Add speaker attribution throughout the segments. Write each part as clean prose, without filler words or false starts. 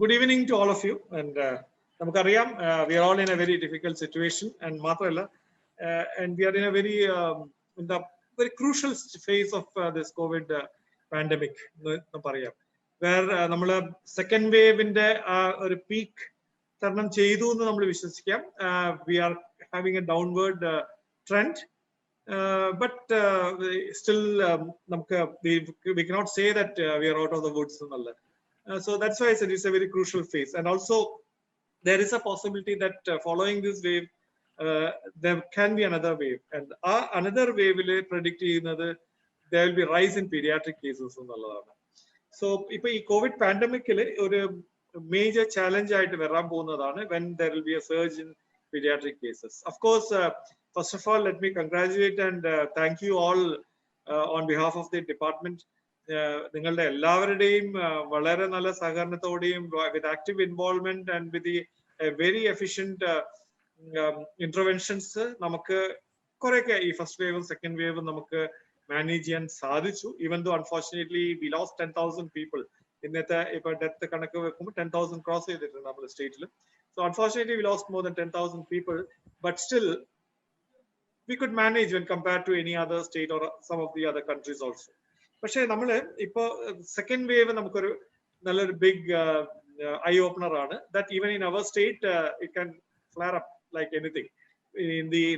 Speaker 1: Good evening to all of you. And we are all in a very difficult situation, and and we are in a very in the very crucial phase of this COVID pandemic. Where the second wave in the peak, we are having a downward trend. But still, we cannot say that we are out of the woods. So that's why I said it's a very crucial phase. And also, there is a possibility that following this wave, there can be another wave. And another wave will predict there will be rise in pediatric cases. So, if the COVID pandemic is a major challenge when there will be a surge in pediatric cases. Of course, first of all, let me congratulate and thank you all on behalf of the department. നിങ്ങളുടെ എല്ലാവരുടെയും വളരെ നല്ല സഹകരണത്തോടെയും with active involvement and with the very efficient interventions നമുക്ക് കുറെയൊക്കെ ഈ first വേവും second വേവും നമുക്ക് മാനേജ് ചെയ്യാൻ സാധിച്ചു. even though unfortunately we lost 10,000 people. ഇന്നത്തെ ഇപ്പൊ ഡെത്ത് കണക്ക് വെക്കുമ്പോൾ 10,000 ക്രോസ് ചെയ്തിട്ടുണ്ട് നമ്മുടെ സ്റ്റേറ്റിൽ. So unfortunately we lost more than 10,000 people, but still we could manage when compared to any other state or some of the other countries also. പക്ഷേ നമ്മള് ഇപ്പോ സെക്കൻഡ് വേവ് നമുക്കൊരു നല്ലൊരു ബിഗ് ഐ ഓപ്പണർ ആണ്. That even in our state it can flare up like anything.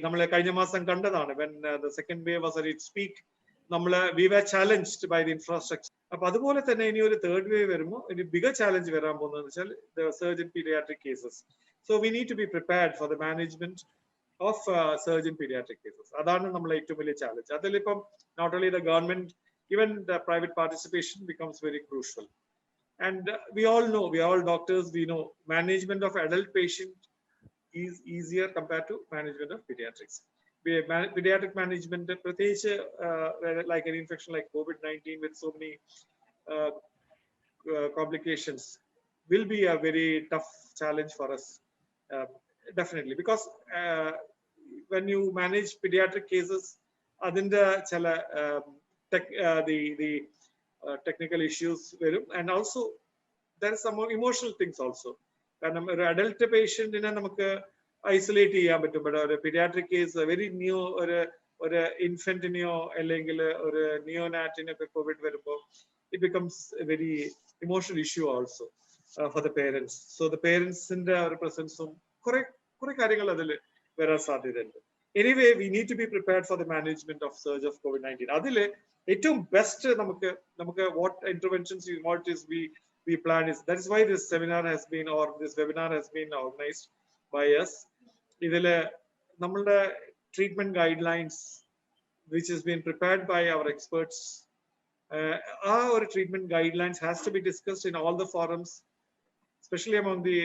Speaker 1: നമ്മള് കഴിഞ്ഞ മാസം കണ്ടതാണ് when the second wave was at its peak, we were challenged by the infrastructure. അപ്പൊ അതുപോലെ തന്നെ ഇനി ഒരു തേർഡ് വേവ് വരുമ്പോൾ ഒരു ബിഗർ ചാലഞ്ച് വരാൻ പോകുന്നതെന്ന് വെച്ചാൽ the surge in pediatric cases. So we need to be prepared for the management of surge in pediatric cases. അതാണ് നമ്മളെ ഏറ്റവും വലിയ challenge. അതിലിപ്പം not only the government, even the private participation becomes very crucial. And we all know, we are all doctors, we know management of adult patient is easier compared to management of pediatrics. Pediatric management, like an infection like COVID-19 with so many complications, will be a very tough challenge for us, definitely. Because when you manage pediatric cases, adinda chala the technical issues, and also there are some more emotional things also. An adult patient in a isolate but a pediatric case, a very new or a infant in your or a neonat in a COVID, it becomes a very emotional issue also for the parents. So the parents in the represent some correct. Anyway, we need to be prepared for the management of surge of COVID-19. Adile ഏറ്റവും best നമുക്ക് what interventions what is we plan is, that is why this seminar has been, or this webinar has been organized by us. ഇതില് നമ്മളുടെ treatment guidelines which has been prepared by our experts, our treatment guidelines has to be discussed in all the forums, especially among the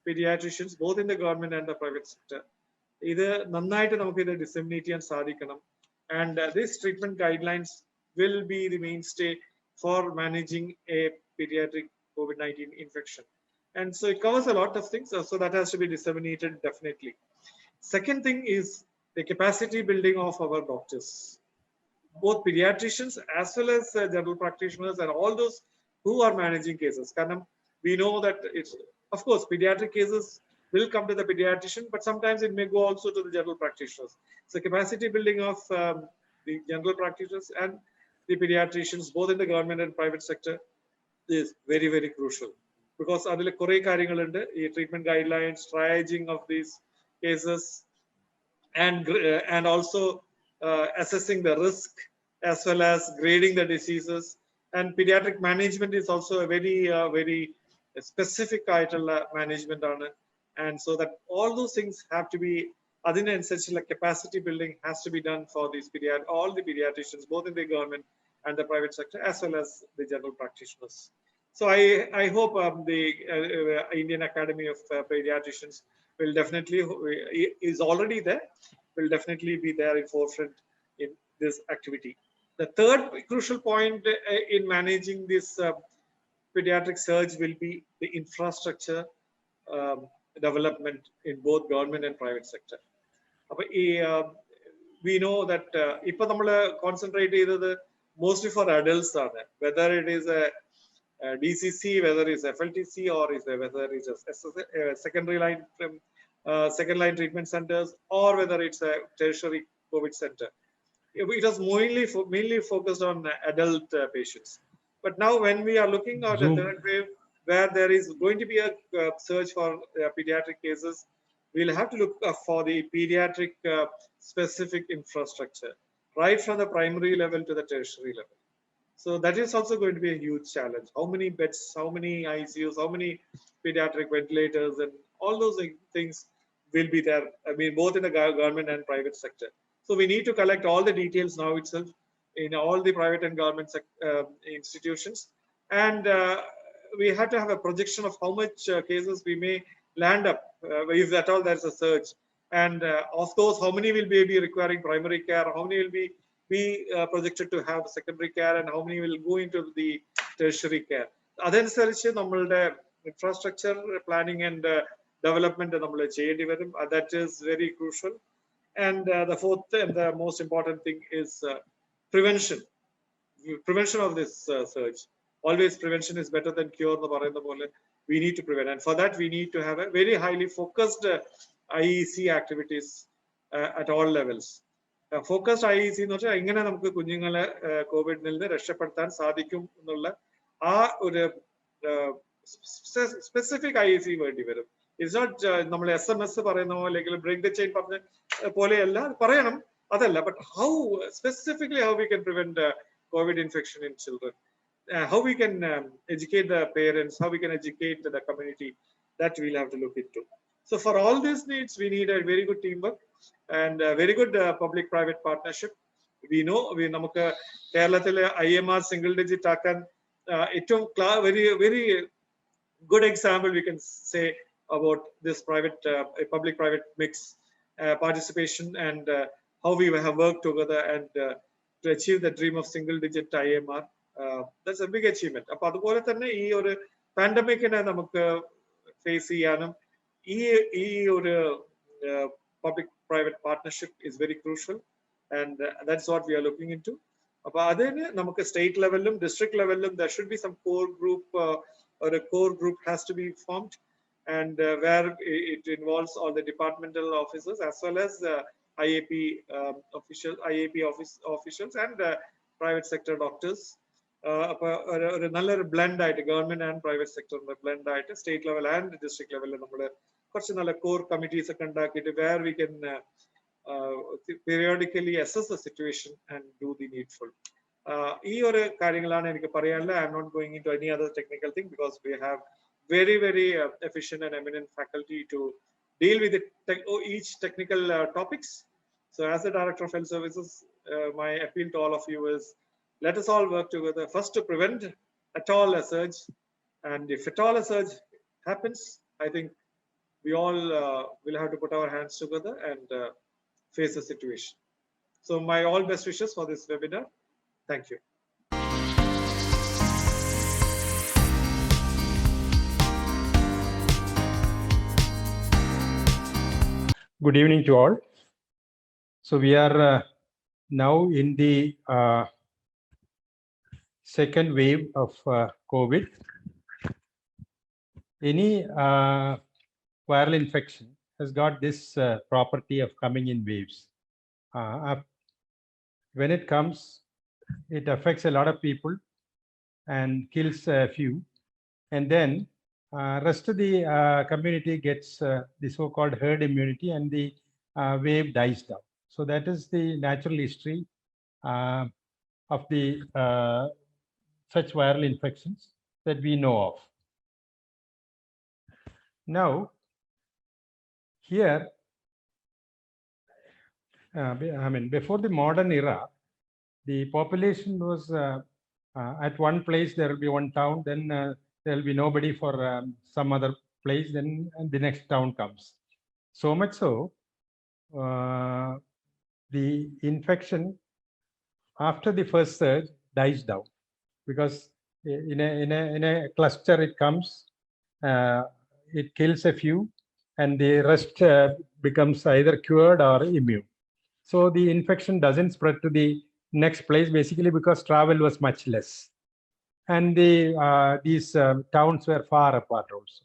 Speaker 1: pediatricians, both in the government and the private sector. ഇത് നന്നായിട്ട് നമുക്ക് ഇത് disseminate ചെയ്യാൻ സാധിക്കണം. And these treatment guidelines will be the mainstay for managing a pediatric COVID-19 infection. And so it covers a lot of things, so that has to be disseminated definitely. Second thing is the capacity building of our doctors, both pediatricians as well as general practitioners and all those who are managing cases. We know that it's, of course, pediatric cases will come to the pediatrician, but sometimes it may go also to the general practitioners. So capacity building of the general practitioners and the pediatricians, both in the government and private sector, is very, very crucial. Because adile kore karyangalunde, treatment guidelines, triaging of these cases, and also assessing the risk as well as grading the diseases. And pediatric management is also a very, very specific management on it. And so that all those things have to be, essentially like capacity building has to be done for these all the pediatricians, both in the government and the private sector, as well as the general practitioners. So I hope the Indian Academy of Pediatricians will definitely, is already there, will definitely be there in forefront in this activity. The third crucial point in managing this pediatric surge will be the infrastructure development in both government and private sector. We know that if we concentrate mostly for adults, whether it is a DCC, whether it's FLTC or whether it's a secondary line second line treatment centers, or whether it's a tertiary COVID center. It was mainly focused on adult patients. But now when we are looking at a third wave, where there is going to be a search for pediatric cases, we'll have to look for the pediatric specific infrastructure, right from the primary level to the tertiary level. So that is also going to be a huge challenge. How many beds, how many ICUs, how many pediatric ventilators, and all those things will be there. I mean, both in the government and private sector. So we need to collect all the details now itself in all the private and government institutions. And we have to have a projection of how much cases we may land up, if at all there's a surge. And of those, how many will be requiring primary care, how many will be projected to have secondary care, and how many will go into the tertiary care. Adensariche nammalde infrastructure planning and development that is very crucial. And the fourth and the most important thing is prevention of this surge. Always prevention is better than cure. We need to prevent, and for that we need to have a very highly focused IEC activities at all levels. Focused IEC എന്ന് വെച്ചാൽ എങ്ങനെ നമുക്ക് കുഞ്ഞുങ്ങളെ കോവിഡിൽ നിന്ന് രക്ഷപ്പെടുത്താൻ സാധിക്കും എന്നുള്ള ആ ഒരു സ്പെസിഫിക് IEC വേണ്ടി വരും. ഇറ്റ്സ് നോട്ട് നമ്മൾ SMS പറയുന്ന പോലെ അല്ലെങ്കിൽ ബ്രേക്ക് ദ ചെയിൻ പറഞ്ഞ പോലെയല്ല പറയണം, അതല്ല. But how specifically how we can prevent COVID infection in children, how we can educate the parents, how we can educate the community, that we'll have to look into. So for all these needs, we need a very good teamwork and a very good public-private partnership. We know we namukku Keralathile IMR single digit akan ettom very good example we can say about this public-private mix participation, and how we have worked together and to achieve the dream of single digit IMR. That's a big achievement. Appo adupole thanne ee oru pandemic ne namukku face cheyanum ee oru public private partnership is very crucial, and that's what we are looking into. Appo adene namukku state level district level there should be some core group, or a core group has to be formed, and where it involves all the departmental officers as well as IAP officials and private sector doctors. Another blend government and private sector blend state level and district level core committees where we can periodically assess the situation and do the needful. I'm not going into any other technical thing because we have very efficient and eminent faculty to deal with each technical topics. So as the Director of Health Services, my appeal to all of you is, let us all work together first to prevent at all a surge, and if at all a surge happens, I think we all will have to put our hands together and face the situation. So my all best wishes for this webinar. Thank you.
Speaker 2: Good evening to all. So we are now in the second wave of COVID. Any viral infection has got this property of coming in waves. When it comes, it affects a lot of people and kills a few, and then rest of the community gets the so-called herd immunity, and the wave dies down. So that is the natural history of the such viral infections that we know of. Now, here, before the modern era, the population was at one place, there will be one town, then there will be nobody for some other place, then the next town comes. So much so, the infection after the first surge dies down, because in a cluster it comes, it kills a few, and the rest becomes either cured or immune. So the infection doesn't spread to the next place, basically because travel was much less. And these towns were far apart also.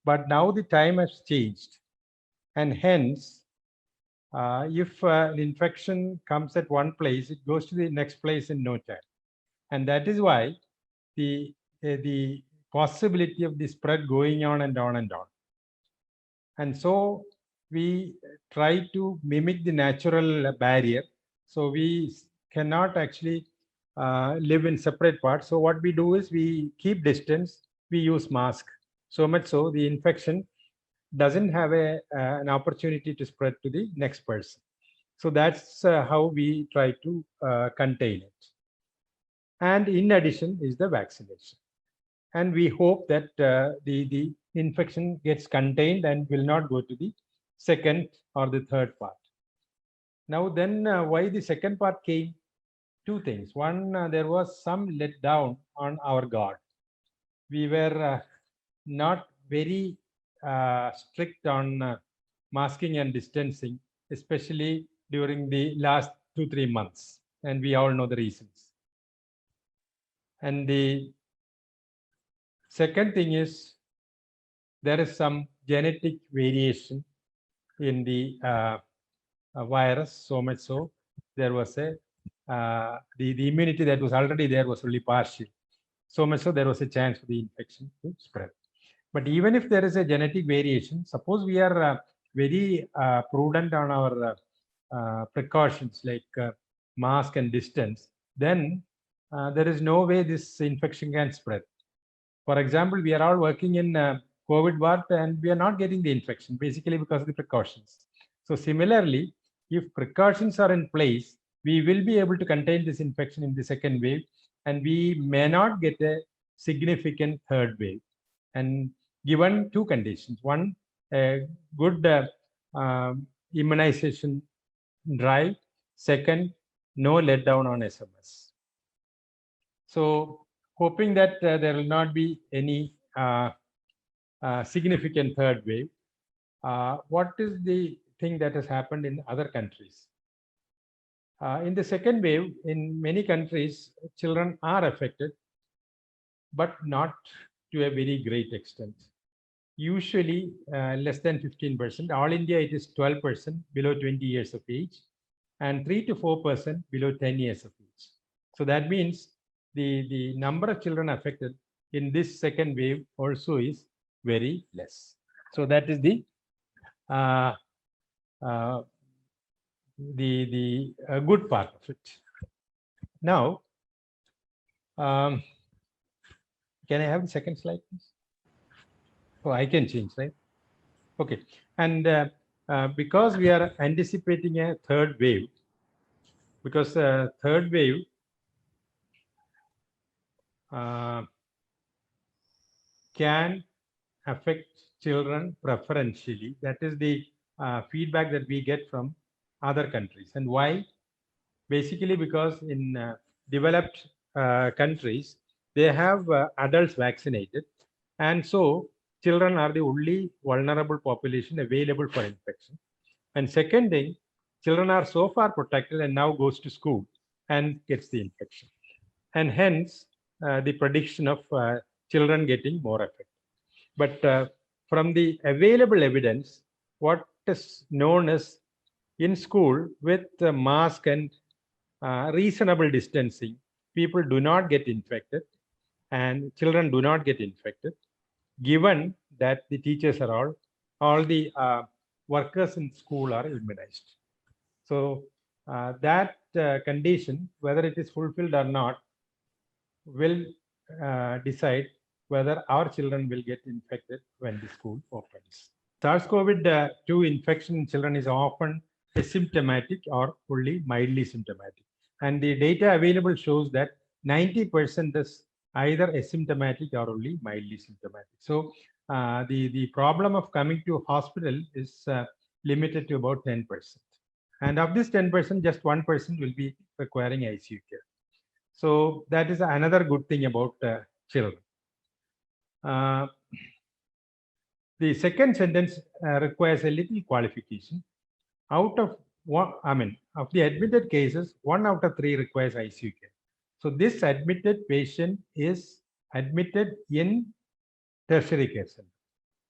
Speaker 2: But now the time has changed, and hence, if an infection comes at one place, it goes to the next place in no time. And that is why the possibility of the spread going on and on and on. And so we try to mimic the natural barrier. So we cannot actually live in separate parts. So what we do is we keep distance, we use mask. So much so the infection doesn't have an opportunity to spread to the next person. So that's how we try to contain it. And in addition is the vaccination. And we hope that the infection gets contained and will not go to the second or the third part. Now then, why the second part came? Two things. One, there was some letdown on our guard. We were not very strict on masking and distancing, especially during the last 2-3 months. And we all know the reasons. And the second thing is there is some genetic variation in the virus, so much so there was a the immunity that was already there was only partial. So much so there was a chance for the infection to spread. But even if there is a genetic variation, suppose we are very prudent on our precautions like mask and distance, then there is no way this infection can spread. For example, we are all working in COVID ward and we are not getting the infection, basically because of the precautions. So similarly, if precautions are in place, we will be able to contain this infection in the second wave, and we may not get a significant third wave. And given two conditions: one, a good immunization drive; second, no letdown on SMS. So hoping that there will not be any significant third wave. What is the thing that has happened in other countries? In the second wave, in many countries, children are affected, but not to a very great extent. Usually less than 15%. All India, it is 12% below 20 years of age, and 3 to 4% below 10 years of age. So that means the number of children affected in this second wave also is very less. So that is the good part of it. Now, can I have the second slide, please? Oh, I can change, right? Okay. And because we are anticipating a third wave, because third wave can affect children preferentially. That is the feedback that we get from other countries. And why? Basically because in developed countries, they have adults vaccinated. And so children are the only vulnerable population available for infection. And second thing, children are so far protected and now goes to school and gets the infection. And hence the prediction of children getting more affected. But from the available evidence, what is known as in school with mask and reasonable distancing, people do not get infected and children do not get infected, given that the teachers are all the workers in school are immunized. So that condition, whether it is fulfilled or not, will decide whether our children will get infected when the school opens. SARS-CoV-2 infection in children is often asymptomatic or only mildly symptomatic. And the data available shows that 90% is either asymptomatic or only mildly symptomatic. So the problem of coming to hospital is limited to about 10%. And of this 10%, just 1% will be requiring ICU care. So that is another good thing about children. The second sentence requires a little qualification. Out of of the admitted cases, 1 out of 3 requires ICU care. So this admitted patient is admitted in tertiary care center.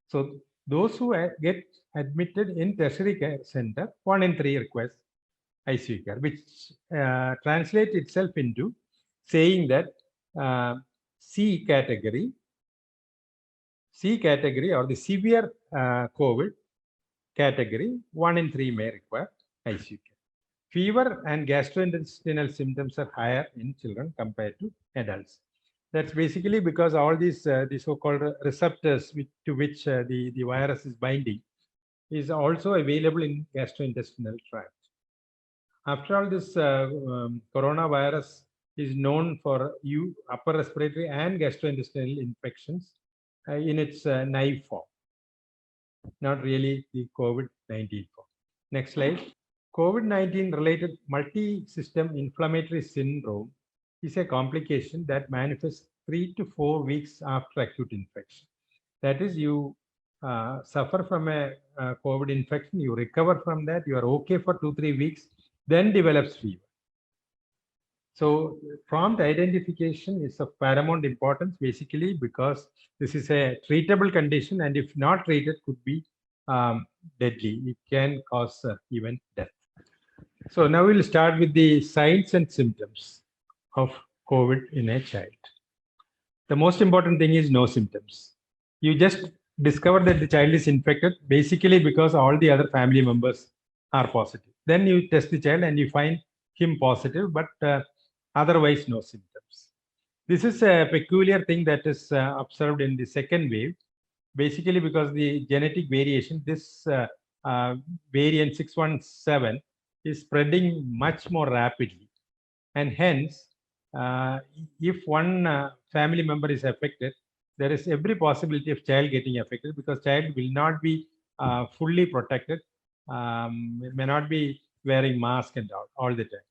Speaker 2: So those who get admitted in tertiary care center, 1 in 3 request ICU care, which translates itself into saying that C category or the severe COVID category, 1 in 3 may require ICU care. Fever and gastrointestinal symptoms are higher in children compared to adults. That's basically because all these the so-called receptors to which the virus is binding is also available in gastrointestinal tract. After all, this coronavirus is known for upper respiratory and gastrointestinal infections in its naive form, not really the COVID-19 form. Next slide. COVID-19 related multi-system inflammatory syndrome is a complication that manifests 3 to 4 weeks after acute infection. That is, you suffer from a COVID infection, you recover from that, you are okay for 2-3 weeks, then develops fever. So prompt identification is of paramount importance, basically because this is a treatable condition, and if not treated, could be deadly. It can cause even death. So now we'll start with the signs and symptoms of COVID in a child. The most important thing is no symptoms. You just discover that the child is infected basically because all the other family members are positive. Then you test the child and you find him positive, but otherwise no symptoms. This is a peculiar thing that is observed in the second wave, basically because the genetic variation, this variant 617 is spreading much more rapidly. And hence, if one family member is affected, there is every possibility of child getting affected because child will not be fully protected, may not be wearing mask and all the time.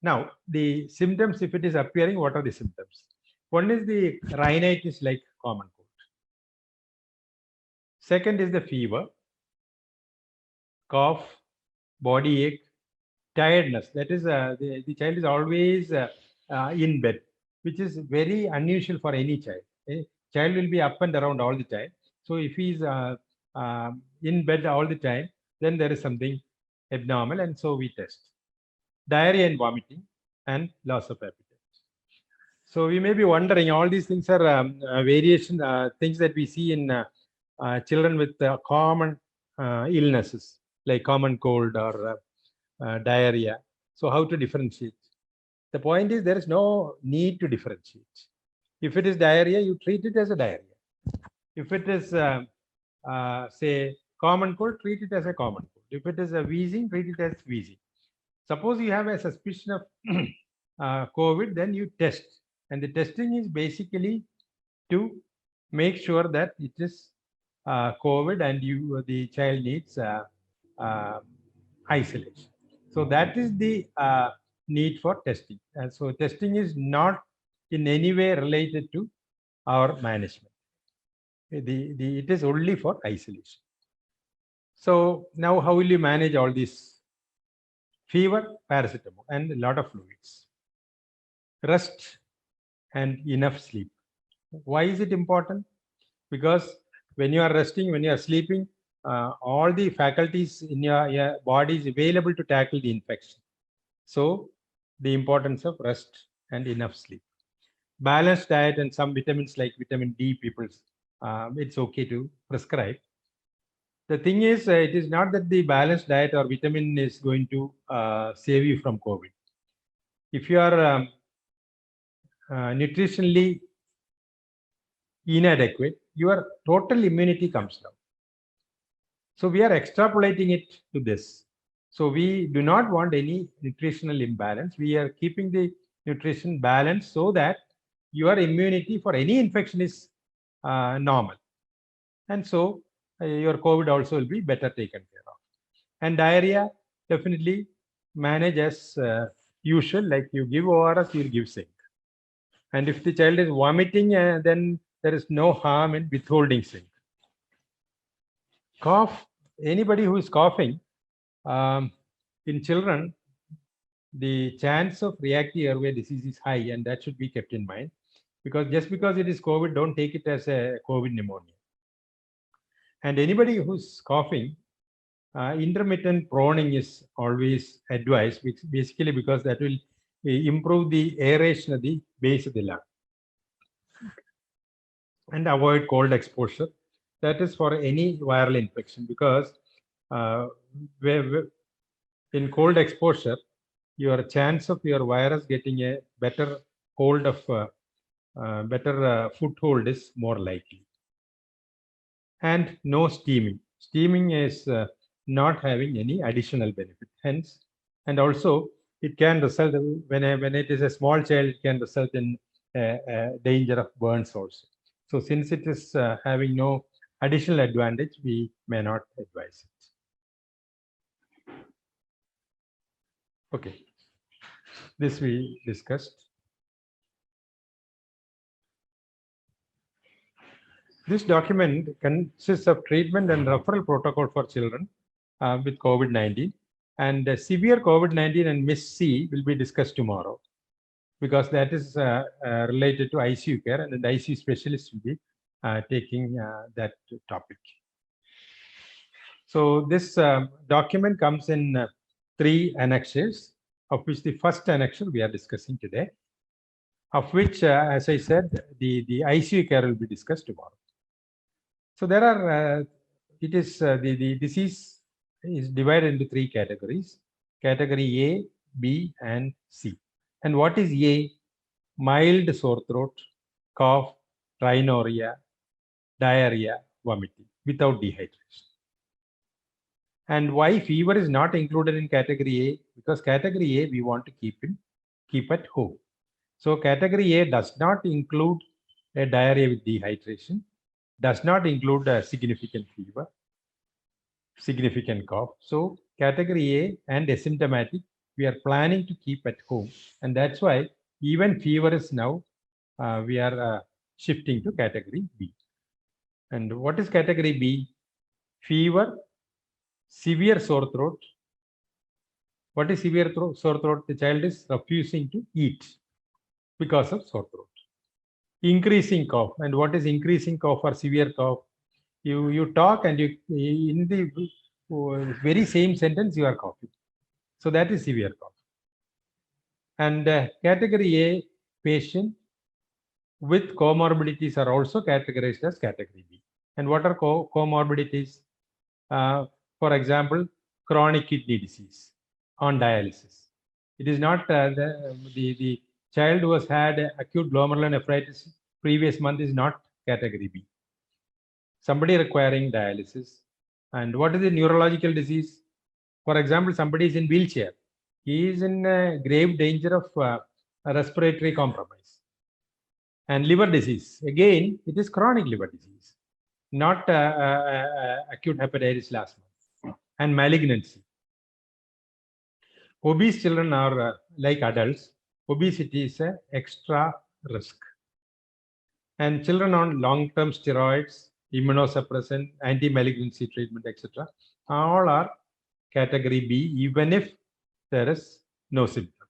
Speaker 2: Now, the symptoms, if it is appearing, what are the symptoms? One is the rhinitis like common cold. Second is the fever, cough, body ache, tiredness. That is, the child is always in bed, which is very unusual for any child. A child will be up and around all the time. So if he is in bed all the time, then there is something abnormal, and so we test. Diarrhea and vomiting, and loss of appetite. So we may be wondering, all these things are variation things that we see in children with common illnesses like common cold or diarrhea. So how to differentiate? The point is there is no need to differentiate. If it is diarrhea, you treat it as a diarrhea. If it is say common cold, treat it as a common cold. If it is a wheezing, treat it as wheezing. Suppose you have a suspicion of COVID, then you test. And the testing is basically to make sure that it is COVID and the child needs isolation. So that is the need for testing. And so testing is not in any way related to our management. It is only for isolation. So now how will you manage all these? Fever, paracetamol, and a lot of fluids. Rest and enough sleep. Why is it important? Because when you are resting, when you are sleeping, all the faculties in your body is available to tackle the infection. So the importance of rest and enough sleep. Balanced diet and some vitamins like vitamin D, people, it's okay to prescribe. The thing is, it is not that the balanced diet or vitamin is going to save you from COVID. If you are nutritionally inadequate, your total immunity comes down. So we are extrapolating it to this. So we do not want any nutritional imbalance. We are keeping the nutrition balanced so that your immunity for any infection is normal. And so your COVID also will be better taken care of. And diarrhea, definitely manage as usual, like you give ORS, you will give zinc. And if the child is vomiting, then there is no harm in withholding zinc. Cough, anybody who is coughing, in children, the chance of reactive airway disease is high, and that should be kept in mind, because just because it is COVID, don't take it as a COVID pneumonia. And anybody who's coughing, intermittent proning is always advised, which basically because that will improve the aeration of the base of the lung. And avoid cold exposure. That is for any viral infection, because in cold exposure, your chance of your virus getting a better hold of foothold is more likely. And no steaming. Steaming is not having any additional benefit. Hence, and also it can result when it is a small child, it can result in danger of burns also. So since it is having no additional advantage, we may not advise it. Okay, this we discussed. This document consists of treatment and referral protocol for children with COVID-19, and severe COVID-19 and MIS-C will be discussed tomorrow, because that is related to ICU care, and the ICU specialist will be taking that topic. So this document comes in 3 annexures, of which the first annexure we are discussing today, of which, as I said, the ICU care will be discussed tomorrow. So there are, the disease is divided into 3 categories, category A, B, and C. And what is A? Mild sore throat, cough, rhinorrhea, diarrhea, vomiting without dehydration. And why fever is not included in category A? Because category A we want to keep at home. So category A does not include a diarrhea with dehydration, does not include a significant fever, significant cough. So category A and asymptomatic, we are planning to keep at home. And that's why even fever is now, we are shifting to category B. And what is category B? Fever, severe sore throat. What is severe sore throat? The child is refusing to eat because of sore throat. Increasing cough. And what is increasing cough or severe cough? You talk and you in the very same sentence you are coughing. So that is severe cough. And category A patient with comorbidities are also categorized as category B. And what are comorbidities? For example, chronic kidney disease on dialysis. It is not the child who has had acute glomerulonephritis previous month is not category B. Somebody requiring dialysis. And what is the neurological disease? For example, somebody is in wheelchair. He is in grave danger of respiratory compromise. And liver disease, again, it is chronic liver disease, not acute hepatitis last month. And malignancy. Obese children are like adults. Obesity is an extra risk. And children on long-term steroids, immunosuppressant, anti-malignancy treatment, etc., all are category B, even if there is no symptom.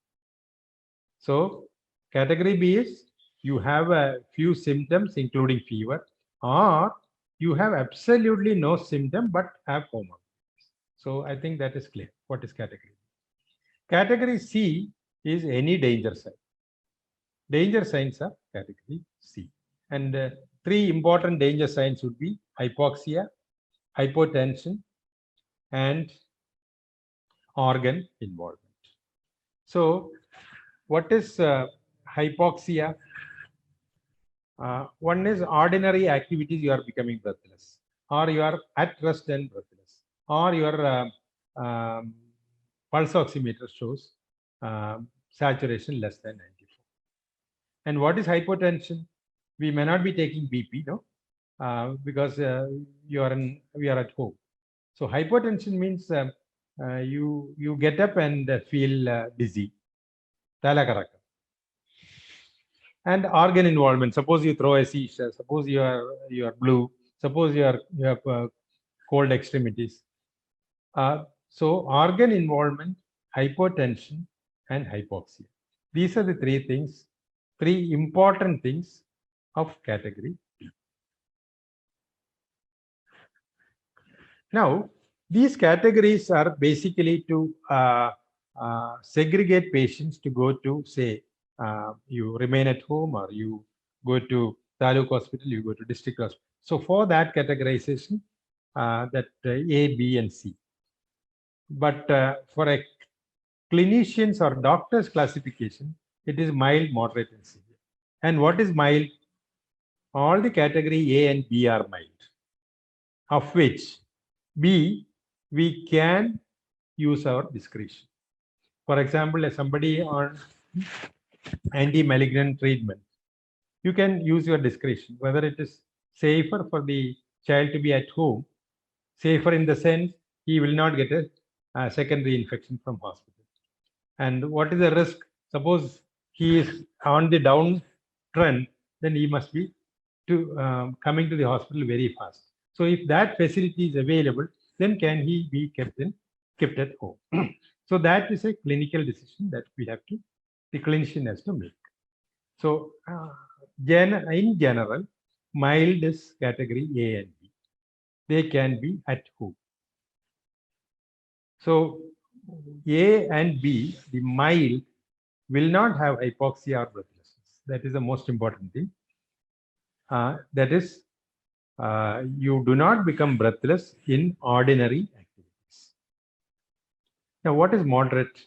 Speaker 2: So category B is you have a few symptoms, including fever, or you have absolutely no symptom but have comorbidities. So I think that is clear. What is category B? Category C is any danger sign. Danger signs are category C. And 3 important danger signs would be hypoxia, hypotension, and organ involvement. So what is hypoxia? One is ordinary activities, you are becoming breathless, or you are at rest and breathless, or your pulse oximeter shows saturation less than 94. And what is hypotension? We may not be taking BP, no, because we are at home. So hypotension means you get up and feel dizzy, talakaraka. And organ involvement. Suppose you throw a seizure. Suppose you are blue. Suppose you have cold extremities. So organ involvement, hypotension, and hypoxia. These are the three important things of category B. Now, these categories are basically to segregate patients to go to, say, you remain at home or you go to Taluk hospital, you go to district hospital. So for that categorization, that A, B, and C. But for a clinicians or doctors classification, it is mild, moderate, and severe. And what is mild? All the category A and B are mild, of which B, we can use our discretion. For example, somebody on anti-malignant treatment, you can use your discretion, whether it is safer for the child to be at home, safer in the sense he will not get a secondary infection from hospital. And what is the risk? Suppose he is on the down trend, then he must be coming to the hospital very fast. So if that facility is available, then can he be kept at home? So that is a clinical decision that the clinician has to make. So in general, mild is category A and B. They can be at home. So A and B, the mild, will not have hypoxia or breathlessness. That is the most important thing. That is, you do not become breathless in ordinary activities. Now, what is moderate?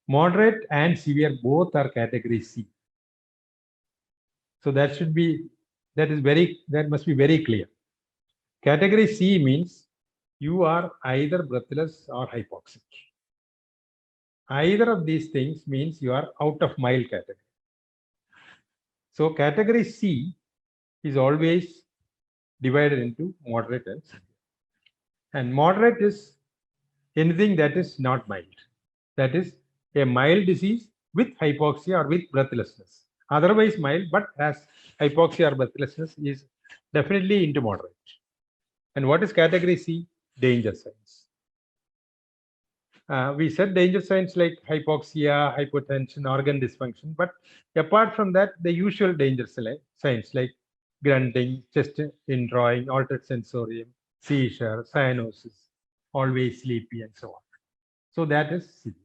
Speaker 2: Moderate and severe both are category C. So that must be very clear. Category C means you are either breathless or hypoxic. Either of these things means you are out of mild category. So category C is always divided into moderate and severe. And moderate is anything that is not mild. That is a mild disease with hypoxia or with breathlessness. Otherwise mild, but has hypoxia or breathlessness is definitely into moderate. And what is category C? Danger signs. We said danger signs like hypoxia, hypotension, organ dysfunction. But apart from that, the usual danger signs like grunting, chest indrawing, altered sensorium, seizure, cyanosis, always sleepy, and so on. So that is severe.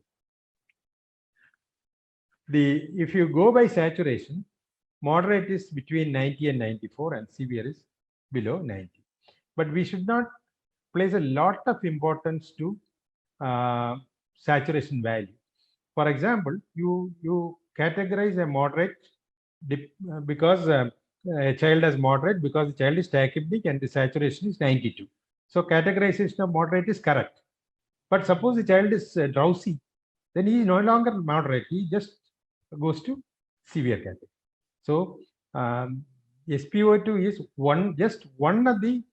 Speaker 2: If you go by saturation, moderate is between 90 and 94, and severe is below 90. But we should not place a lot of importance to saturation value. For example, you categorize a moderate because a child is moderate because the child is tachypneic and the saturation is 92. So categorization of moderate is correct. But suppose the child is drowsy, then he is no longer moderate. He just goes to severe category. So SpO2 is just one of the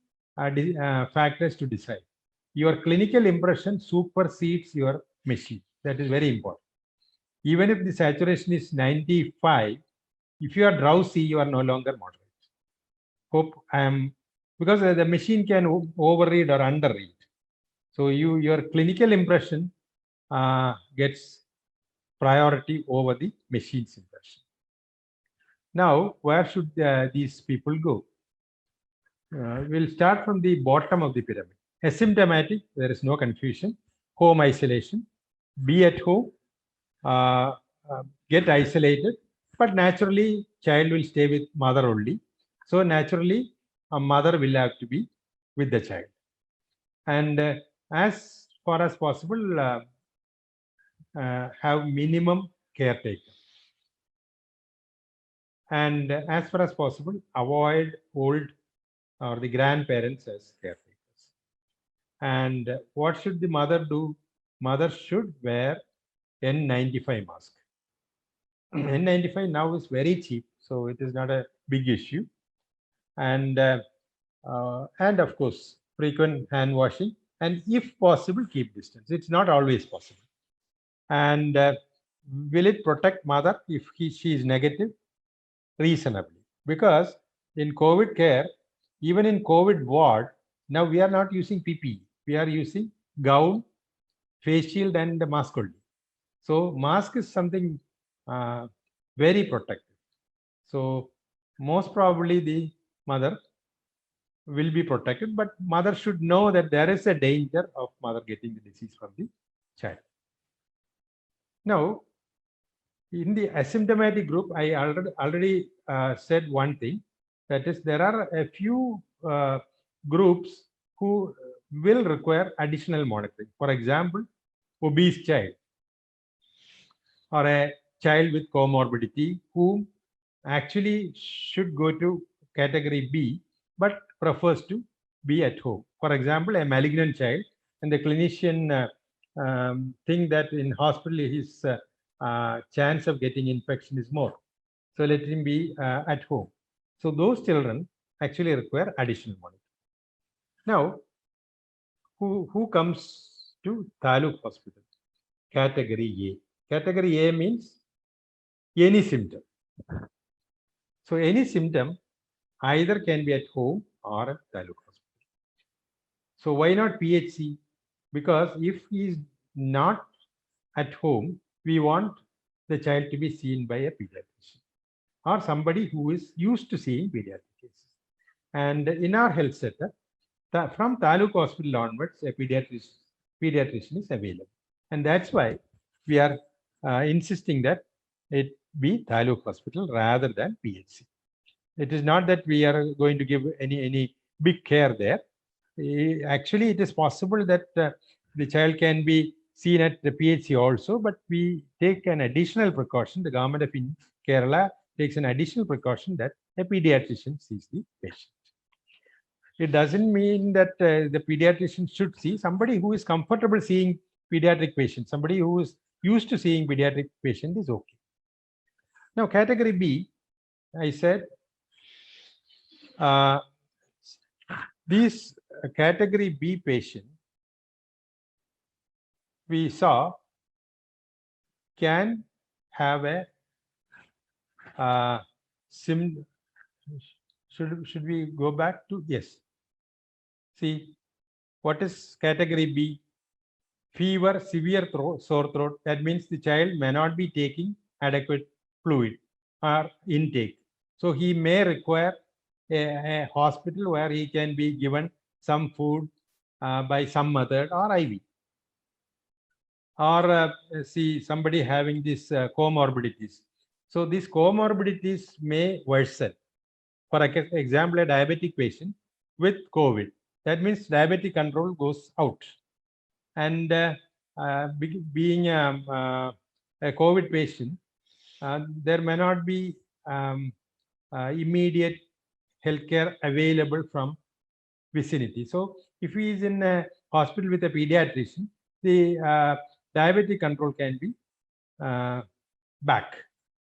Speaker 2: factors to decide. Your clinical impression supersedes your machine. That is very important. Even if the saturation is 95, if you are drowsy, you are no longer moderate. Because the machine can overread or underread. So your clinical impression gets priority over the machine's impression. Now, where should these people go? We'll start from the bottom of the pyramid. Asymptomatic, there is no confusion. Home isolation, be at home, get isolated, but naturally child will stay with mother only. So naturally a mother will have to be with the child. And as far as possible, have minimum caretaker. And as far as possible, avoid old or the grandparents as caretakers. And what should the mother do? Mother should wear N95 mask. N95 now is very cheap, so it is not a big issue. And of course, frequent hand washing, and if possible, keep distance. It's not always possible. And will it protect mother if she is negative? Reasonably, because in COVID care, even in COVID ward, now we are not using PPE. We are using gown, face shield, and the mask only. So mask is something very protective. So most probably the mother will be protected, but mother should know that there is a danger of mother getting the disease from the child. Now, in the asymptomatic group, I already said one thing, that is there are a few groups who will require additional monitoring. For example, obese child or a child with comorbidity who actually should go to category B but prefers to be at home. For example, a malignant child, and the clinician think that in hospital his chance of getting infection is more. So let him be at home. So those children actually require additional monitoring. Now, who comes to Taluk Hospital? Category A. Category A means any symptom. So any symptom either can be at home or at Taluk Hospital. So why not PHC? Because if he is not at home, we want the child to be seen by a pediatrician or somebody who is used to seeing pediatric cases. And in our health setup, from Taluk Hospital onwards, a pediatrician is available. And that's why we are insisting that it be Taluk Hospital rather than PHC. It is not that we are going to give any big care there. Actually, it is possible that the child can be seen at the PHC also, but we take an additional precaution. The government of Kerala takes an additional precaution that a pediatrician sees the patient. It doesn't mean that the pediatrician should see somebody who is comfortable seeing pediatric patients. Somebody who is used to seeing pediatric patient is okay. Now, category B, I said, these category B patient we saw can have a should we go back to, yes. See, what is category B? Fever, severe sore throat. That means the child may not be taking adequate fluid or intake. So he may require a hospital where he can be given some food by some method or IV. Or see somebody having these comorbidities. So these comorbidities may worsen. For example, a diabetic patient with COVID. That means diabetic control goes out. And being a COVID patient, there may not be immediate healthcare available from vicinity. So if he is in a hospital with a pediatrician, the diabetic control can be back.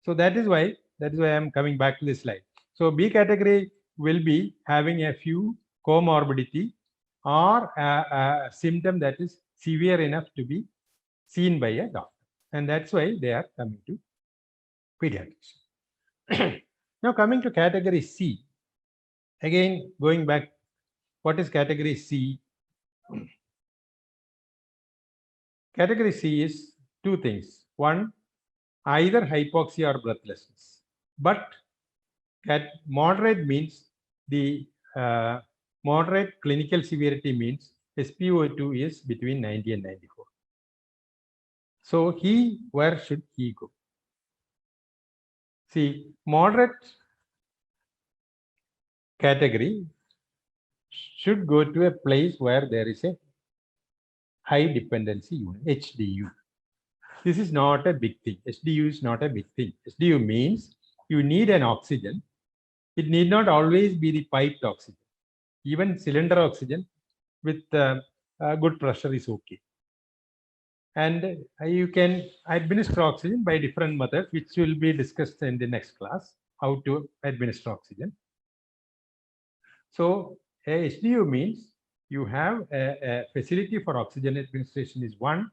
Speaker 2: So that is why I'm coming back to this slide. So B category will be having a few comorbidity or a symptom that is severe enough to be seen by a doctor. And that's why they are coming to pediatrician. Now coming to category C, again going back, what is category C? Category C is two things. One, either hypoxia or breathlessness. But moderate means the moderate clinical severity means SpO2 is between 90 and 94. So where should he go? See, moderate category should go to a place where there is a high dependency unit, HDU. This is not a big thing. HDU is not a big thing. HDU means you need an oxygen. It need not always be the piped oxygen. Even cylinder oxygen with good pressure is okay. And you can administer oxygen by different methods, which will be discussed in the next class, how to administer oxygen. So a HDU means you have a facility for oxygen administration is one.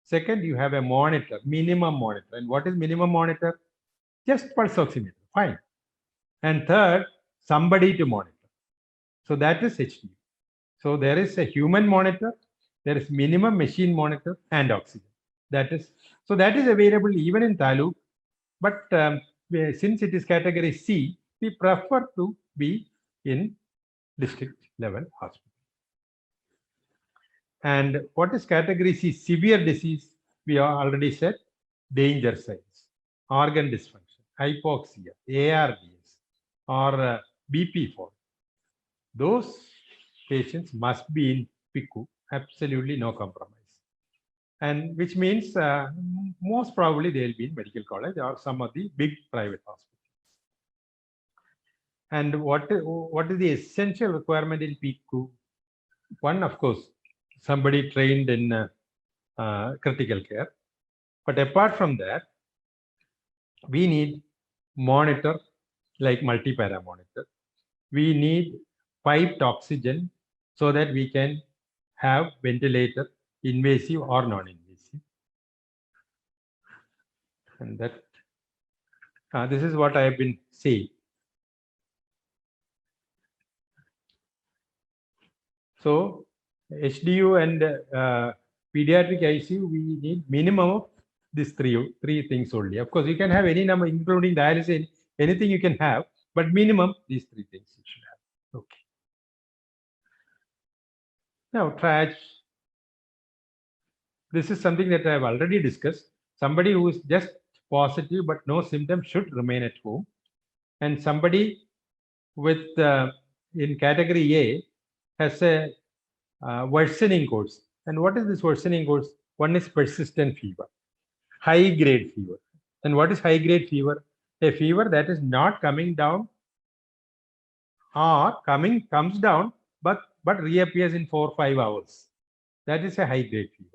Speaker 2: Second, you have a monitor, minimum monitor. And what is minimum monitor? Just pulse oximeter, fine. And third, somebody to monitor. So that is HDU. So there is a human monitor, there is minimum machine monitor and oxygen. That is available even in taluk, but since it is category C, we prefer to be in district level hospital. And what is category C? Severe disease, we have already said, danger signs, organ dysfunction, hypoxia, ARDS, or BP4. Those patients must be in PICU, absolutely no compromise. And which means most probably they'll be in medical college or some of the big private hospitals. And what is the essential requirement in PICU? One, of course, somebody trained in critical care. But apart from that, we need monitor like multi-para monitor. We need piped oxygen so that we can have ventilator, invasive or non-invasive. And that this is what I have been saying. So HDU and pediatric ICU, we need minimum of these three things only. Of course, you can have any number, including dialysis, anything you can have, but minimum these three things you should have. Okay. Now, triage. This is something that I have already discussed. Somebody who is just positive but no symptoms should remain at home. And somebody with in category A has a worsening course. And what is this worsening course? One is persistent fever, high grade fever. And what is high grade fever? A fever that is not coming down or comes down but reappears in 4 or 5 hours. That is a high grade fever.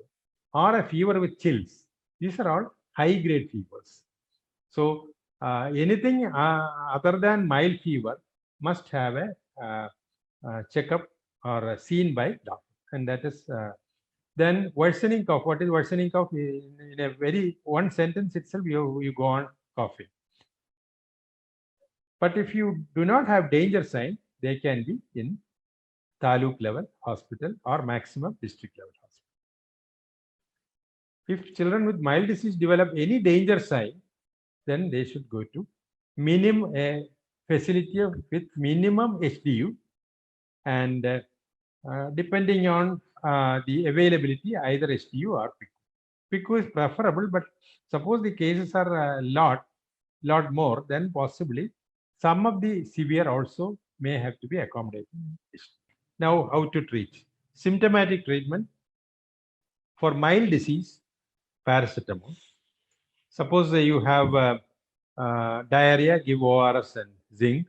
Speaker 2: Or a fever with chills. These are all high grade fevers. So anything other than mild fever must have a checkup or seen by doctor. And that is then worsening cough. What is worsening cough? In a very one sentence itself, you go on coughing. But if you do not have danger sign, they can be in taluk level hospital or maximum district level hospital. If children with mild disease develop any danger sign, then they should go to minimum facility with minimum HDU, and depending on the availability, either HDU or PICU. PICU is preferable, but suppose the cases are a lot more, then possibly some of the severe also may have to be accommodated. Now, how to treat? Symptomatic treatment. For mild disease, paracetamol. Suppose you have diarrhea, give ORS and zinc.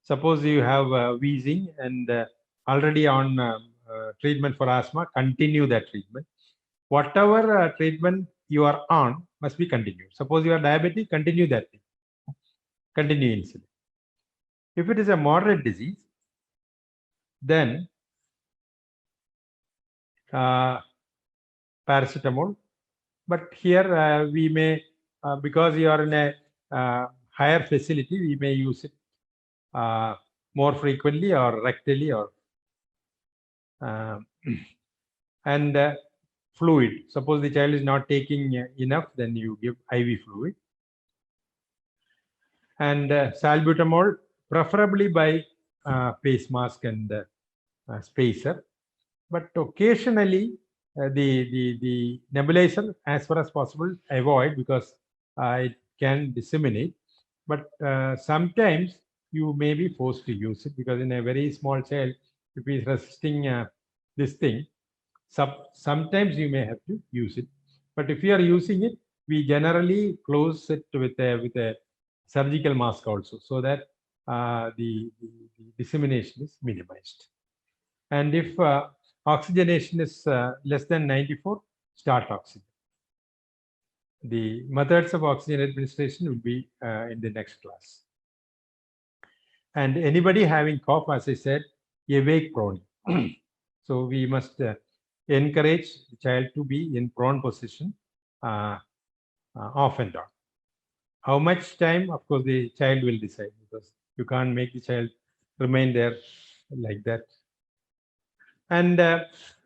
Speaker 2: Suppose you have wheezing and already on treatment for asthma, continue that treatment. Whatever treatment you are on must be continued. Suppose you are diabetic, continue that thing. Continue insulin. If it is a moderate disease, then paracetamol. But here we may, because you are in a higher facility, we may use it more frequently or rectally or and fluid. Suppose the child is not taking enough, then you give IV fluid. And salbutamol, preferably by face mask and spacer. But occasionally, the nebulizer, as far as possible, avoid, because it can disseminate. But sometimes you may be forced to use it, because in a very small child, if he is resisting this thing, sometimes you may have to use it. But if you are using it, we generally close it with a surgical mask also, so that the dissemination is minimized. And if oxygenation is less than 94, start oxygen. The methods of oxygen administration will be in the next class. And anybody having cough, as I said, awake prone. So we must encourage the child to be in prone position off and on. How much time? Of course, the child will decide, because you can't make the child remain there like that. And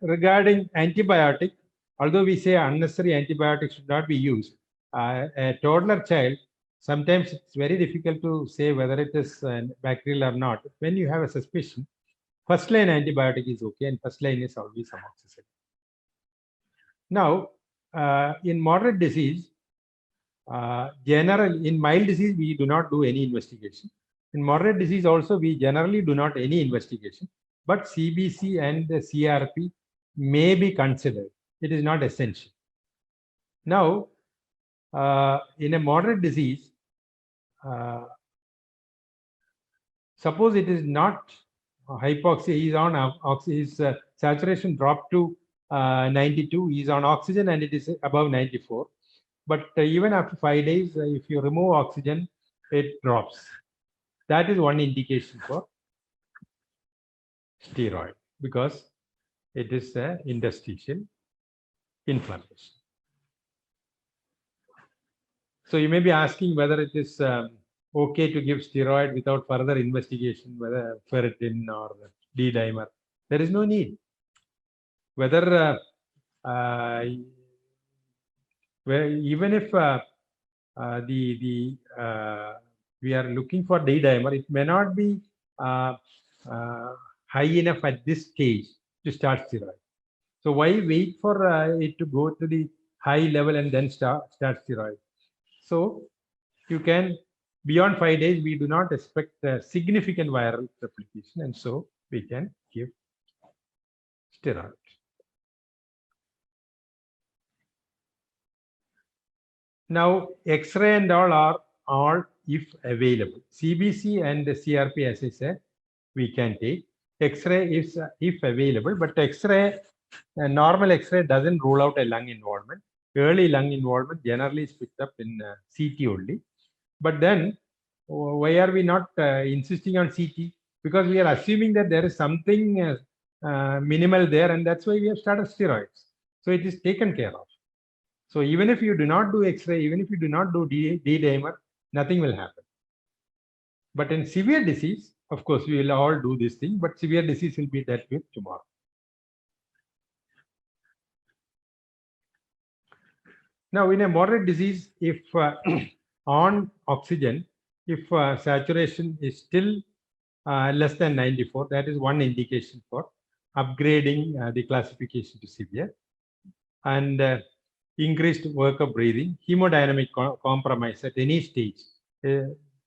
Speaker 2: regarding antibiotic, although we say unnecessary antibiotics should not be used, a toddler child, sometimes it's very difficult to say whether it is bacterial or not. When you have a suspicion, first line antibiotic is okay, and first line is always amoxicillin. Now, in moderate disease, in mild disease, we do not do any investigation. In moderate disease also, we generally do not any investigation, but CBC and the CRP may be considered. It is not essential. Now, in a moderate disease, suppose it is not hypoxia, is on his saturation dropped to 92, is on oxygen and it is above 94. But even after 5 days, if you remove oxygen, it drops. That is one indication for steroid, because it is an interstitial inflammation. So you may be asking whether it is okay to give steroid without further investigation, whether ferritin or D-dimer. There is no need. Whether even if we are looking for D-dimer, it may not be high enough at this stage to start steroid. So why wait for it to go to the high level and then start steroid? So you can, beyond 5 days, we do not expect significant viral replication, and so we can give steroid. Now, X-ray and all are all if available. CBC and the CRP, as I said, we can take. X-ray is if available, but X-ray, normal X-ray doesn't rule out a lung involvement. Early lung involvement generally is picked up in CT only. But then, why are we not insisting on CT? Because we are assuming that there is something minimal there, and that's why we have started steroids. So it is taken care of. So even if you do not do X-ray, even if you do not do D-dimer, nothing will happen. But in severe disease, of course, we will all do this thing, but severe disease will be dealt with tomorrow. Now, in a moderate disease, if on oxygen, if saturation is still less than 94, that is one indication for upgrading the classification to severe. And increased work of breathing, hemodynamic compromise at any stage,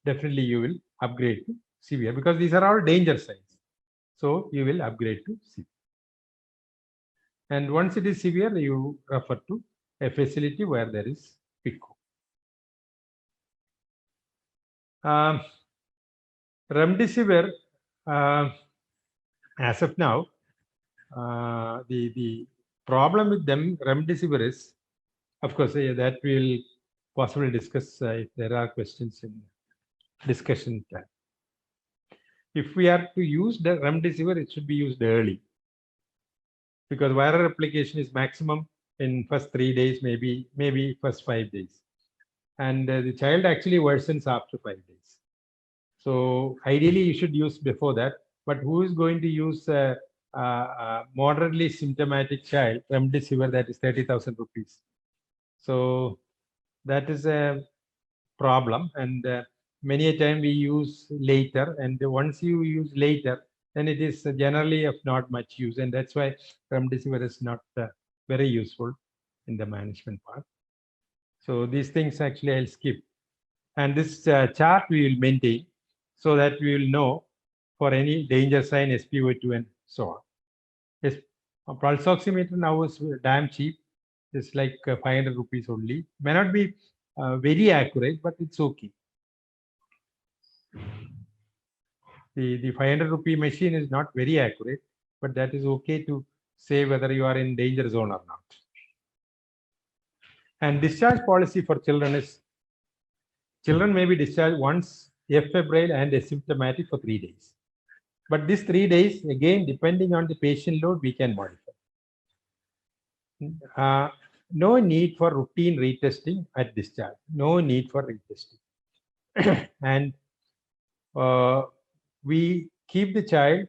Speaker 2: definitely you will upgrade to severe, because these are all danger signs. So you will upgrade to severe. And once it is severe, you refer to a facility where there is PICO. Remdesivir, as of now, the problem with remdesivir is, of course, that we will possibly discuss if there are questions in discussion time. If we are to use the remdesivir, it should be used early, because viral replication is maximum in first 3 days, maybe first 5 days, and the child actually worsens after 5 days. So ideally, you should use before that. But who is going to use a moderately symptomatic child remdesivir that is 30,000 rupees? So that is a problem, and many a time we use later, and once you use later, then it is generally of not much use, and that's why remdesivir is not very useful in the management part. So these things actually I'll skip, and this chart we will maintain so that we will know for any danger sign, SpO2 and so on. Yes, a pulse oximeter now is damn cheap. It's like 500 rupees only. May not be very accurate, but it's okay. The 500 rupee machine is not very accurate, but that is okay to say whether you are in danger zone or not. And discharge policy for children is, children may be discharged once febrile and asymptomatic for 3 days. But these 3 days, again, depending on the patient load, we can modify. No need for routine retesting at discharge. No need for retesting. And we keep the child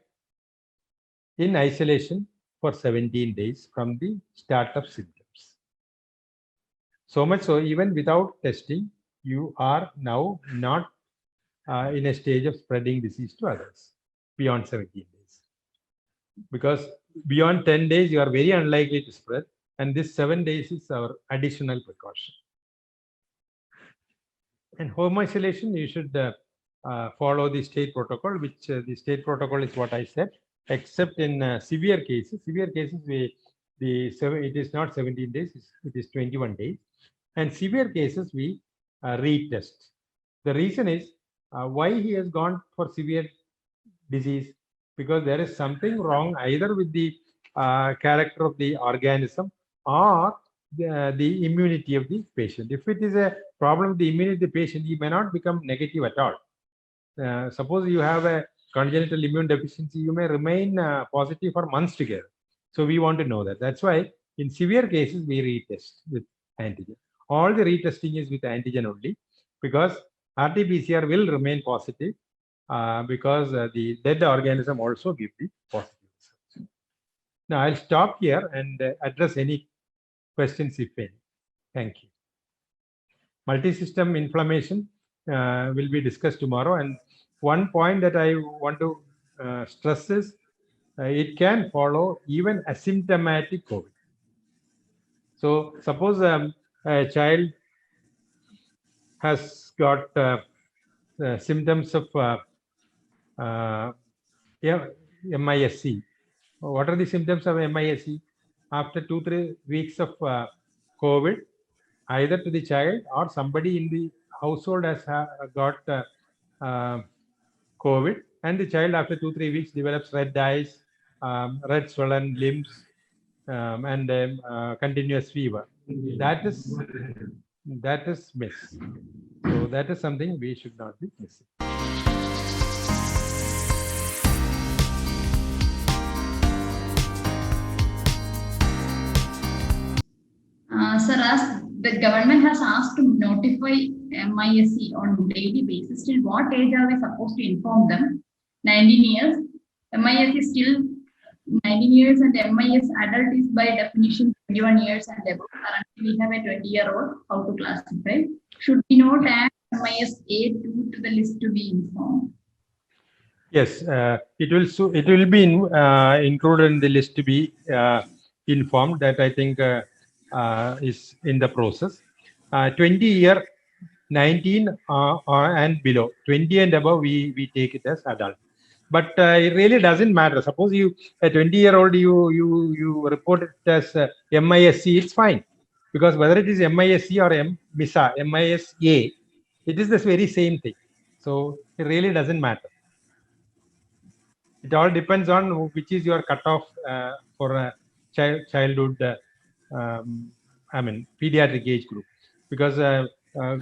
Speaker 2: in isolation for 17 days from the start of symptoms. So much so, even without testing, you are now not in a stage of spreading disease to others beyond 17 days. Because beyond 10 days, you are very unlikely to spread. And this 7 days is our additional precaution. And home isolation, you should follow the state protocol, which the state protocol is what I said, except in severe cases. Severe cases, it is not 17 days, it is 21 days. And severe cases, we retest. The reason is why he has gone for severe disease, because there is something wrong either with the character of the organism or the immunity of the patient. If it is a problem with the immunity of the patient, he may not become negative at all. Suppose you have a congenital immune deficiency, you may remain positive for months together. So we want to know that. That's why in severe cases, we retest with antigen. All the retesting is with antigen only, because RT-PCR will remain positive because the dead organism also gives the positive results. Now I'll stop here and address any questions if any. Thank you. Multi-system inflammation will be discussed tomorrow. And one point that I want to stress is it can follow even asymptomatic COVID. So suppose a child has got symptoms of MISC. What are the symptoms of MISC? After 2-3 weeks of COVID, either to the child or somebody in the household has got COVID, and the child after 2-3 weeks develops red eyes, red swollen limbs, and continuous fever. That is missed. So that is something we should not be missing.
Speaker 3: Sir, as the government has asked to notify MISC on daily basis, till what age are we supposed to inform them? 19 years. MIS is still 19 years, and MIS adult is by definition 21 years and above. Currently, we have a 20-year-old. How to classify? Should we not add MIS A2 to the list to be informed?
Speaker 2: Yes, it will be included in the list to be informed. That I think is in the process. 20-year, 19 and below. 20 and above, we take it as adult. But it really doesn't matter. Suppose a 20-year-old you report it as MISC, it's fine, because whether it is MISC or MISA, it is the very same thing. So it really doesn't matter. It all depends on which is your cutoff for a childhood, pediatric age group, because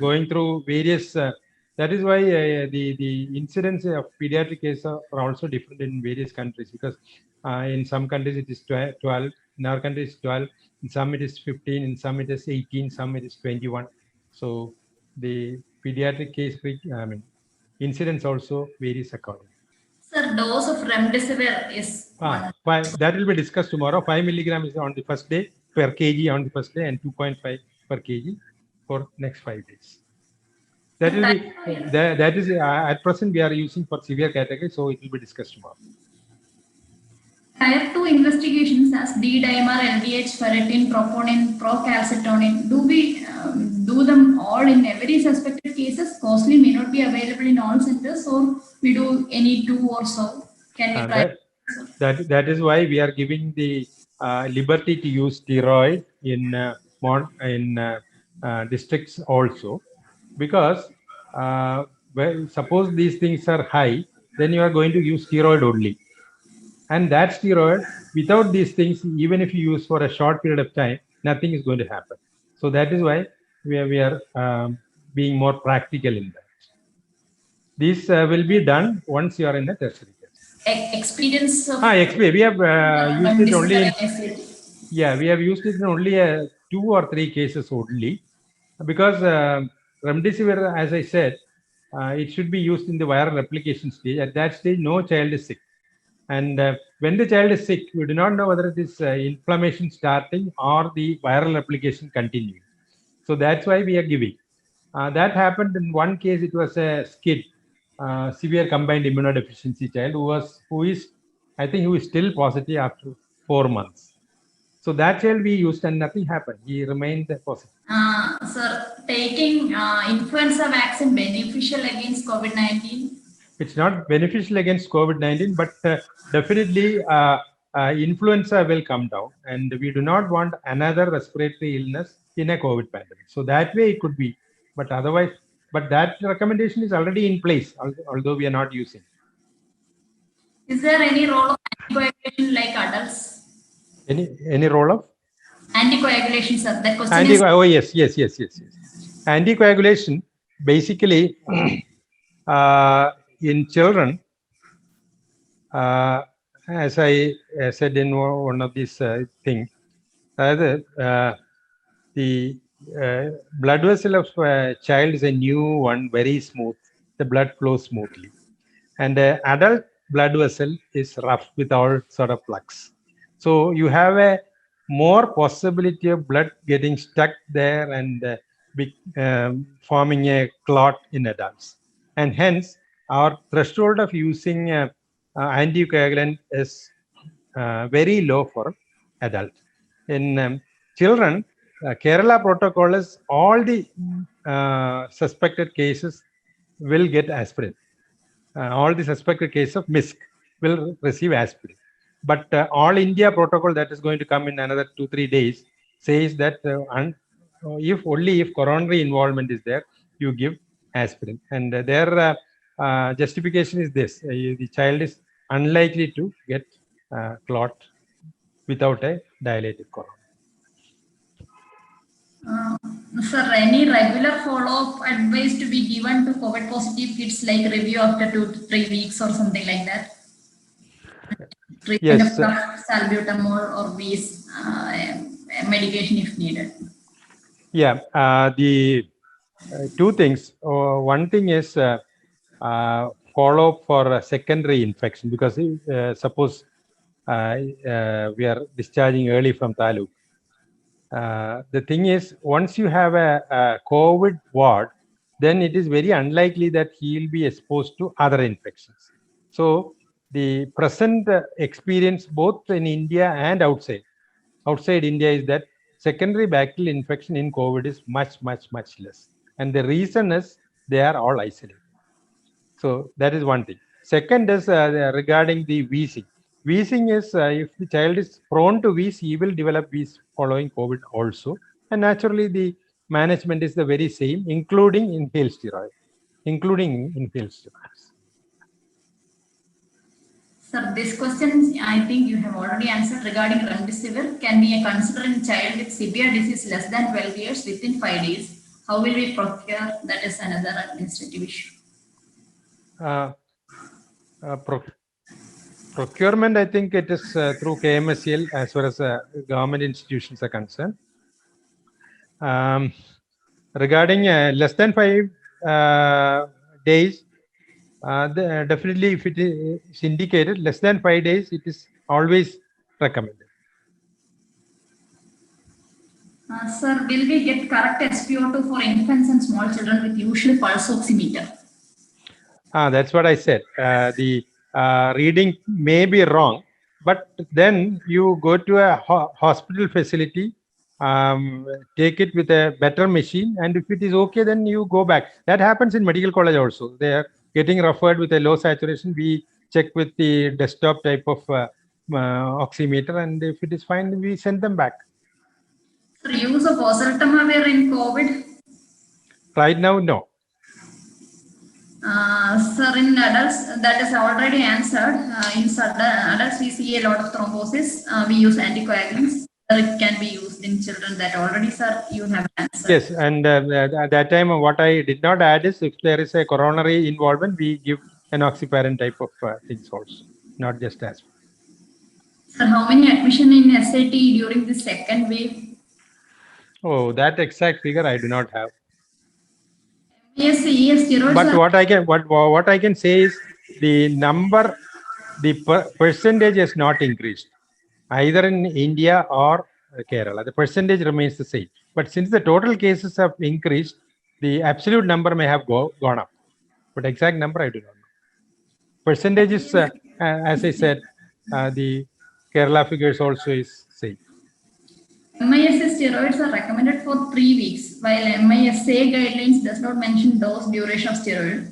Speaker 2: going through various. That is why the incidence of pediatric cases are also different in various countries, because in some countries it is 12, in our country it's 12, in some it is 15, in some it is 18, some it is 21. So the pediatric case, incidence also varies accordingly.
Speaker 3: Sir, dose of remdesivir is
Speaker 2: that will be discussed tomorrow. 5 milligram is on the first day per kg on the first day, and 2.5 per kg for next 5 days. That will be that is at present we are using for severe category, so it will be discussed tomorrow.
Speaker 3: Tier 2 investigations as D-dimer, LDH, ferritin, troponin, procalcitonin, do we do them all in every suspected cases? Costly may not be available in all centers, or we do any 2 or so? Can we try?
Speaker 2: That is why we are giving the liberty to use steroid in districts also, because suppose these things are high, then you are going to use steroid only. And that steroid, without these things, even if you use for a short period of time, nothing is going to happen. So that is why we are being more practical in that. This will be done once you are in the tertiary test.
Speaker 3: Experience of
Speaker 2: we have used it only in, we have used it in only 2 or 3 cases only, because remdesivir, as I said, it should be used in the viral replication stage. At that stage, no child is sick. And when the child is sick, we do not know whether it is inflammation starting or the viral replication continuing. So that's why we are giving. That happened in one case. It was a SCID, severe combined immunodeficiency child who is I think who is still positive after 4 months. So that child we used and nothing happened. He remained positive.
Speaker 3: Sir, taking influenza vaccine beneficial against COVID-19?
Speaker 2: It's not beneficial against COVID-19, but definitely influenza will come down, and we do not want another respiratory illness in a COVID pandemic. So that way it could be, but otherwise, but that recommendation is already in place, although we are not using.
Speaker 3: Is there any role of anticoagulation like adults?
Speaker 2: Any role of?
Speaker 3: Anticoagulation, sir. That question is.
Speaker 2: Oh, yes. Anticoagulation, basically, in children, as I said in one of these things, the blood vessel of a child is a new one, very smooth. The blood flows smoothly. And the adult blood vessel is rough with all sort of flux. So you have a more possibility of blood getting stuck there and forming a clot in adults. And hence, our threshold of using anticoagulant is very low for adult. In children, Kerala protocol is all the suspected cases will get aspirin. All the suspected cases of MISC will receive aspirin. But all India protocol that is going to come in another 2-3 days says that if coronary involvement is there, you give aspirin. And their justification is this: the child is unlikely to get clot without a dilated coronary.
Speaker 3: Sir, any regular follow-up advice to be given to COVID positive kids, like review after 2 to 3 weeks or something like that? Treatment
Speaker 2: Yes,
Speaker 3: of salbutamol or these medication if needed.
Speaker 2: Yeah, the two things. One thing is follow-up for a secondary infection, because suppose we are discharging early from Taluk. The thing is, once you have a COVID ward, then it is very unlikely that he will be exposed to other infections. So the present experience both in India and outside India is that secondary bacterial infection in COVID is much less. And the reason is they are all isolated. So that is one thing. Second is regarding the wheezing. Wheezing is if the child is prone to wheeze, he will develop wheeze following COVID also. And naturally, the management is the very same, including inhaled steroids.
Speaker 3: Sir, this question I think you have already answered regarding remdesivir. Can be considered in child with severe disease less than 12 years within 5 days. How will we procure? That is another administrative issue.
Speaker 2: Procurement, I think it is through KMSCL as far as government institutions are concerned. Regarding less than 5 days, definitely if it is indicated less than 5 days, it is always recommended.
Speaker 3: Sir, will we get correct SpO2 for infants and small children with usual pulse oximeter?
Speaker 2: That's what I said. The reading may be wrong, but then you go to a hospital facility, take it with a better machine, and if it is okay, then you go back. That happens in medical college also. They are getting referred with a low saturation. We check with the desktop type of oximeter, and if it is fine, we send them back.
Speaker 3: Sir, use of oseltamivir in COVID?
Speaker 2: Right now, no.
Speaker 3: Sir, in adults, that is already answered. In adults, we see a lot of thrombosis. We use anticoagulants. It can be used in children. That already, sir, you have answered.
Speaker 2: Yes, and at that time, what I did not add is if there is a coronary involvement, we give enoxaparin type of things also, not just aspirin.
Speaker 3: Sir, how many admission in SAT during the second wave?
Speaker 2: Oh, that exact figure I do not have.
Speaker 3: Yes, steroids.
Speaker 2: But what I can say is the number, the percentage has not increased either in India or Kerala. The percentage remains the same. But since the total cases have increased, the absolute number may have gone up. But exact number, I do not know. Percentages, as I said, the Kerala figures also is same.
Speaker 3: MISA steroids are recommended for 3 weeks, while MISA guidelines does not mention dose duration of steroid,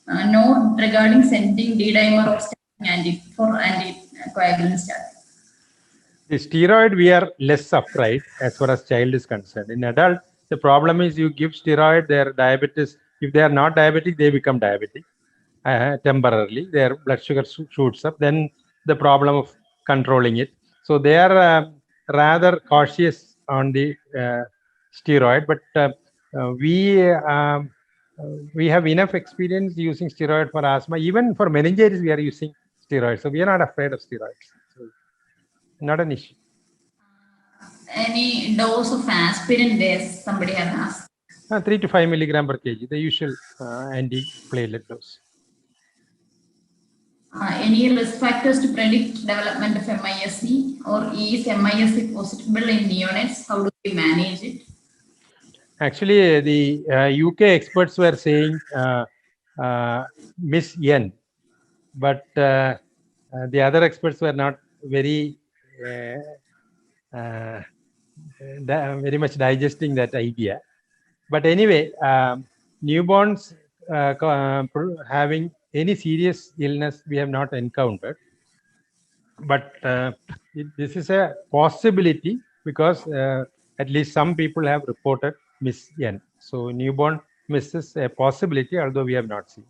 Speaker 3: nor regarding sending D-dimer or anticoagulant statin.
Speaker 2: The steroid, we are less afraid as far as child is concerned. In adult, the problem is you give steroid, their diabetes, if they are not diabetic, they become diabetic temporarily. Their blood sugar shoots up, then the problem of controlling it. So they are rather cautious on the steroid, but we have enough experience using steroid for asthma. Even for meningitis, we are using steroids. So we are not afraid of steroids. So not an issue.
Speaker 3: Any dose of aspirin there, somebody has asked.
Speaker 2: 3 to 5 milligram per kg, the usual anti-platelet dose.
Speaker 3: Any risk factors to predict development of MISC, or is MISC possible in neonates? How do we manage it?
Speaker 2: Actually, the UK experts were saying Miss N, but the other experts were not very very much digesting that idea. But anyway, newborns having any serious illness we have not encountered. But this is a possibility because at least some people have reported Miss N. So newborn miss is a possibility, although we have not seen.